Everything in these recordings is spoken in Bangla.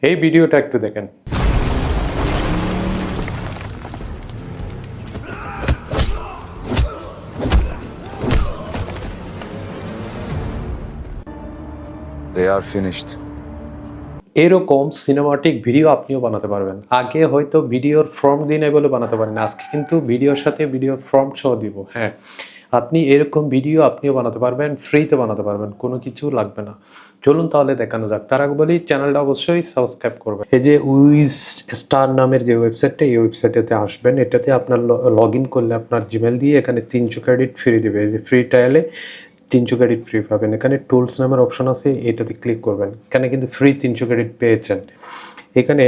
এই ভিডিওটা একটু দেখেন। They are finished. এরকম সিনেমাটিক ভিডিও আপনিও বানাতে পারবেন। আগে হয়তো ভিডিওর ফর্ম দিন বলে বানাতে পারেন, আজকে কিন্তু ভিডিওর সাথে ভিডিওর ফর্ম সহ দিব। হ্যাঁ, আপনি এরকম ভিডিও আপনিও বানাতে পারবেন, ফ্রিতে বানাতে পারবেন, কোনো কিছু লাগবে না। চলুন তাহলে দেখানো যাক। তার আগে বলি চ্যানেলটা অবশ্যই সাবস্ক্রাইব করবেন। এই যে উইজ স্টার নামের যে ওয়েবসাইটটা, এই ওয়েবসাইটেতে আসবেন। এটাতে আপনার লগ ইন করলে আপনার জিমেল দিয়ে এখানে 300 ক্রেডিট ফ্রি দেবে। এই যে ফ্রি ট্রায়ালে 300 ক্রেডিট ফ্রি পাবেন। এখানে টুলস নামের অপশন আছে, এটাতে ক্লিক করবেন। এখানে কিন্তু ফ্রি 300 ক্রেডিট পেয়েছেন। এখানে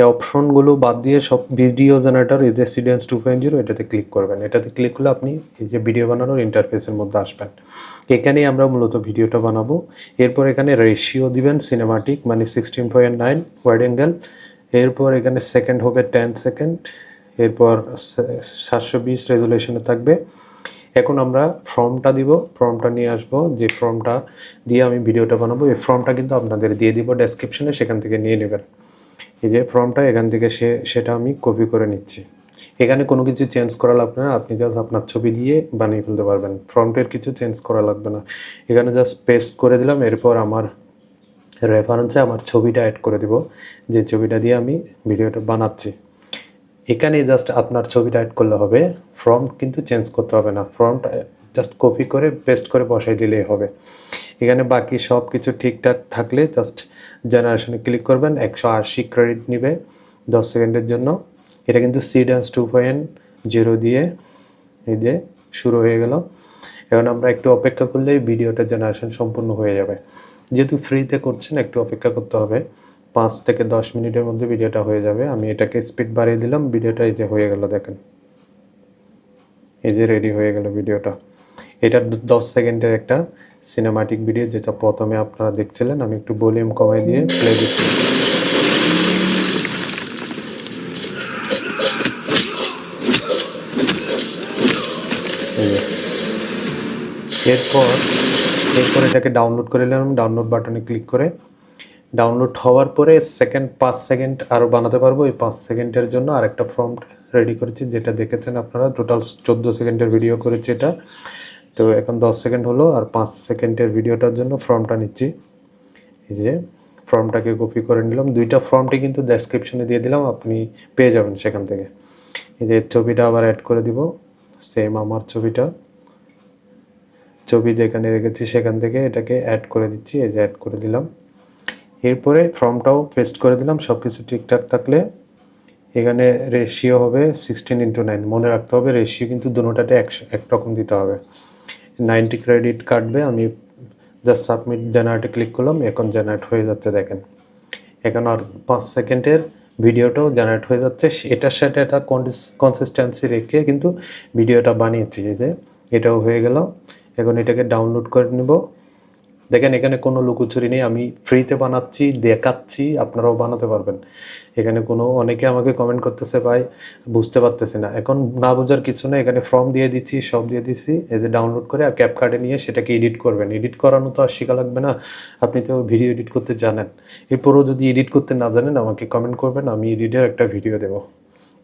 এই অপশনগুলো বাদ দিয়ে সব ভিডিও জেনারেটর এই যে সিডেন্স 2.0 এটাতে ক্লিক করবেন। এটাতে ক্লিক করলে আপনি এই যে ভিডিও বানানোর ইন্টারফেসের মধ্যে আসবেন। এখানেই আমরা মূলত ভিডিওটা বানাবো। এরপর এখানে রেশিও দিবেন সিনেমাটিক, মানে 16.9 ওয়াইড অ্যাঙ্গেল। এরপর এখানে সেকেন্ড হবে 10 সেকেন্ড। এরপর 720 রেজুলেশনে থাকবে। এখন আমরা ফর্মটা দিব, ফর্মটা নিয়ে আসবো। যে ফর্মটা দিয়ে আমি ভিডিওটা বানাবো, এই ফর্মটা কিন্তু আপনাদের দিয়ে দিব ডেসক্রিপশনে, সেখান থেকে নিয়ে নেবেন। এই যে ফর্মটা এখান থেকে সেটা আমি কপি করে নিচ্ছি। এখানে কোনো কিছু চেঞ্জ করা লাগবে না, আপনি জাস্ট আপনার ছবি দিয়ে বানিয়ে ফেলতে পারবেন। ফর্মটের কিছু চেঞ্জ করা লাগবে না। এখানে জাস্ট পেস্ট করে দিলাম। এরপর আমার রেফারেন্সে আমার ছবিটা অ্যাড করে দিব, যে ছবিটা দিয়ে আমি ভিডিওটা বানাচ্ছি। এখানে জাস্ট আপনার ছবিটা অ্যাড করলে হবে, ফর্ম কিন্তু চেঞ্জ করতে হবে না। ফর্মটা জাস্ট কপি করে পেস্ট করে বসাই দিলেই হবে। এখানে বাকি সব কিছু ঠিকঠাক থাকলে জাস্ট জেনারেশনে ক্লিক করবেন। 180 ক্রেডিট নেবে 10 সেকেন্ডের জন্য। এটা কিন্তু সিডেন্স 2.0 দিয়ে এই যে শুরু হয়ে গেল। এখন আমরা একটু অপেক্ষা করলেই ভিডিওটা জেনারেশন সম্পূর্ণ হয়ে যাবে। যেহেতু ফ্রিতে করছেন, একটু অপেক্ষা করতে হবে। 5 থেকে 10 মিনিটের মধ্যে ভিডিওটা হয়ে যাবে। আমি এটাকে স্পিড বাড়িয়ে দিলাম, ভিডিওটা এই যে হয়ে গেল, দেখেন এই যে রেডি হয়ে গেল ভিডিওটা। এটা 10 সেকেন্ডের একটা সিনেমাটিক ভিডিও, যেটা প্রথমে আপনারা দেখছিলেন। আমি একটু ভলিউম কমাই দিয়ে প্লে দিচ্ছি। এরপর এটাকে ডাউনলোড করে নিলাম। ডাউনলোড বাটনে ক্লিক করে ডাউনলোড হওয়ার পরে 5 সেকেন্ড আরও বানাতে পারবো। এই 5 সেকেন্ডের জন্য আরেকটা ফর্ম রেডি করেছি, যেটা দেখেছেন আপনারা। টোটাল 14 সেকেন্ডের ভিডিও করেছি এটা। তো এখন 10 সেকেন্ড হলো, আর 5 সেকেন্ডের ভিডিওটার জন্য ফর্মটা নিচ্ছি। এই যে ফর্মটাকে কপি করে নিলাম। দুইটা ফর্মটি কিন্তু ডেসক্রিপশনে দিয়ে দিলাম, আপনি পেয়ে যাবেন সেখান থেকে। এই যে ছবিটা আবার অ্যাড করে দিব, সেম আমার ছবি যেখানে রেখেছি সেখান থেকে এটাকে অ্যাড করে দিচ্ছি। এই যে অ্যাড করে দিলাম। এরপরে ফর্মটাও পেস্ট করে দিলাম। সব কিছু ঠিকঠাক থাকলে এখানে রেশিও হবে 16:9। মনে রাখতে হবে রেশিও কিন্তু দুটোটাতে একরকম দিতে হবে। 90 ক্রেডিট কাটবে। আমি জাস্ট সাবমিট জেনারেটে ক্লিক করলাম। এখন জেনারেট হয়ে যাচ্ছে, দেখেন। এখন আর 5 সেকেন্ডের ভিডিওটাও জেনারেট হয়ে যাচ্ছে। এটার সাথে একটা কনসিস্টেন্সি রেখে কিন্তু ভিডিওটা বানিয়েছি। এই যে এটাও হয়ে গেল। এখন এটাকে ডাউনলোড করে নেব। দেখেন এখানে কোনো লুকোচুরি নেই, আমি ফ্রিতে বানাচ্ছি, দেখাচ্ছি, আপনারাও বানাতে পারবেন। এখানে অনেকে আমাকে কমেন্ট করতেছে, ভাই বুঝতে পারতেছি না। এখন না বোঝার কিছু না, এখানে ফর্ম দিয়ে দিচ্ছি, সব দিয়ে দিচ্ছি। এই যে ডাউনলোড করে আর ক্যাপকাটে নিয়ে সেটাকে এডিট করবেন। এডিট করানো তো আর শেখা লাগবে না, আপনি তো ভিডিও এডিট করতে জানেন। এরপরও যদি এডিট করতে না জানেন, আমাকে কমেন্ট করবেন, আমি এডিটের একটা ভিডিও দেবো।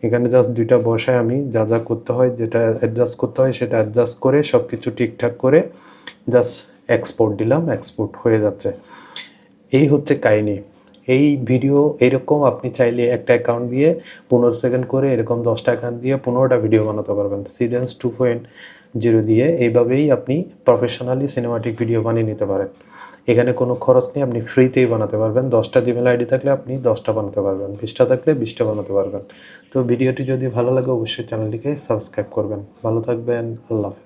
এখানে জাস্ট দুইটা বসায় আমি যা করতে হয়, যেটা অ্যাডজাস্ট করতে হয় সেটা অ্যাডজাস্ট করে সব কিছু ঠিকঠাক করে জাস্ট এক্সপোর্ট দিলাম, এক্সপোর্ট হয়ে যাচ্ছে। এই হচ্ছে কাহিনী। এই ভিডিও এরকম আপনি চাইলে একটা অ্যাকাউন্ট দিয়ে 15 সেকেন্ড করে এরকম 10টা অ্যাকাউন্ট দিয়ে 15টা ভিডিও বানাতে পারবেন সিডেন্স 2.0 দিয়ে। এইভাবেই আপনি প্রফেশনালি সিনেমাটিক ভিডিও বানিয়ে নিতে পারেন। এখানে কোনো খরচ নেই, আপনি ফ্রিতেই বানাতে পারবেন। 10টা জিমেল আইডি থাকলে আপনি 10টা বানাতে পারবেন, 20টা থাকলে 20টা বানাতে পারবেন। তো ভিডিওটি যদি ভালো লাগে অবশ্যই চ্যানেলটিকে সাবস্ক্রাইব করবেন। ভালো থাকবেন, আল্লাহ হাফেজ।